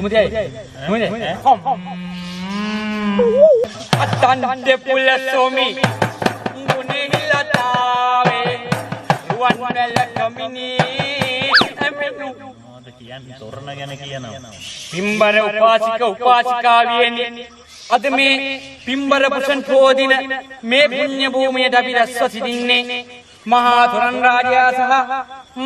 Sumati kom atan de pula somi ngune hilatawe ruwan mel kamini amenu මොනවද කියන්නේ තොරණ ගැන කියනවා පිම්බර උපාසික උපාසිකාවියනි අද මේ පිම්බර පුසන් පෝදින මේ පුණ්‍ය භූමියට අපි රැස්ව සිටින්නේ මහා තොරන් රාජයා සහ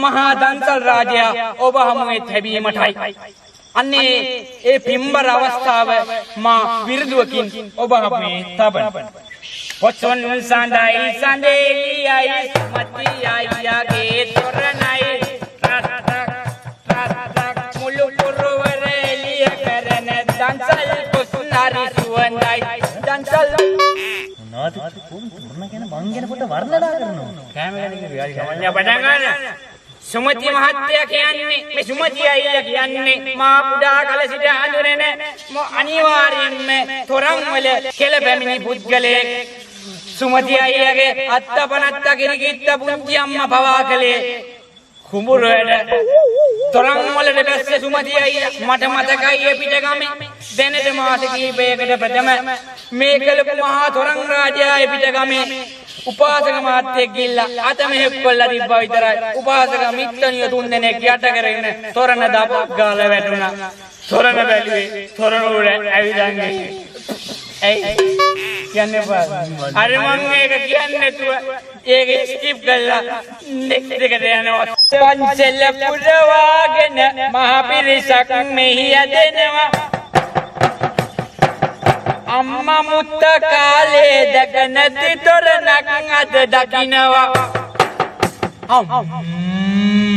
මහා දන්සල් රාජයා ඔබ හමුවේ ලැබීමටයි අන්නේ ඒ පිම්බර අවස්ථාව මා විරුදුවකින් ඔබ හමුවේ තබන පොසොන් සඳයි සඳේලියයි මතියයි යගේ තොරණයි මුළු පුරවරෙලිය කරන දන්සල් පුස්නාරි සුවඳයි දන්සල් මොනවද තොරණ ගැන මං ගැන පොඩ වර්ණනා කරනවා කැමරාවෙන් රියල් කවන්නේ පටන් ගන්න සුමති මහත්තයා කියන්නේ මේ සුමති අයියා කියන්නේ මා පුඩා කල සිට හඳුනන අනිවාර්යෙන්ම තොරන් වල කෙල පැමිණි පුද්ගලයෙක් සුමති අයියාගේ අත්තපනත්ත කිරිකිත්ත පුංචි අම්මා පවා කලේ කුඹුර වැඩ තොරන් වලට බැස්සේ සුමති අයියා මට මතකයි ඒ පිටගමේ දැනට මාස කිහිපයකට ප්‍රථම මේ කලපු මහා තොරන් රාජයා ඒ පිටගමේ උපාසක මාත්‍යෙක් ගිල්ලා අත මෙහෙක් කොල්ල තිබ්බා විතරයි උපාසක මිත්තනිය තුන් දෙනෙක් යට කරගෙන තොරණ දපක් ගාලා වැටුණා තොරණ බැලුවේ තොරණ උඩ ඇවිදන්නේ ඇයි කියන්නේ බා අර මං මේක කියන්නේ නැතුව ඒක ස්කිප් කළා දෙකට යනවා පන්සල පුරවාගෙන මහ පිරිසක් මෙහි ඇදෙනවා අම්මා මුත්ත කාලේ දැක නැති තොරණක් අද දකින්නවා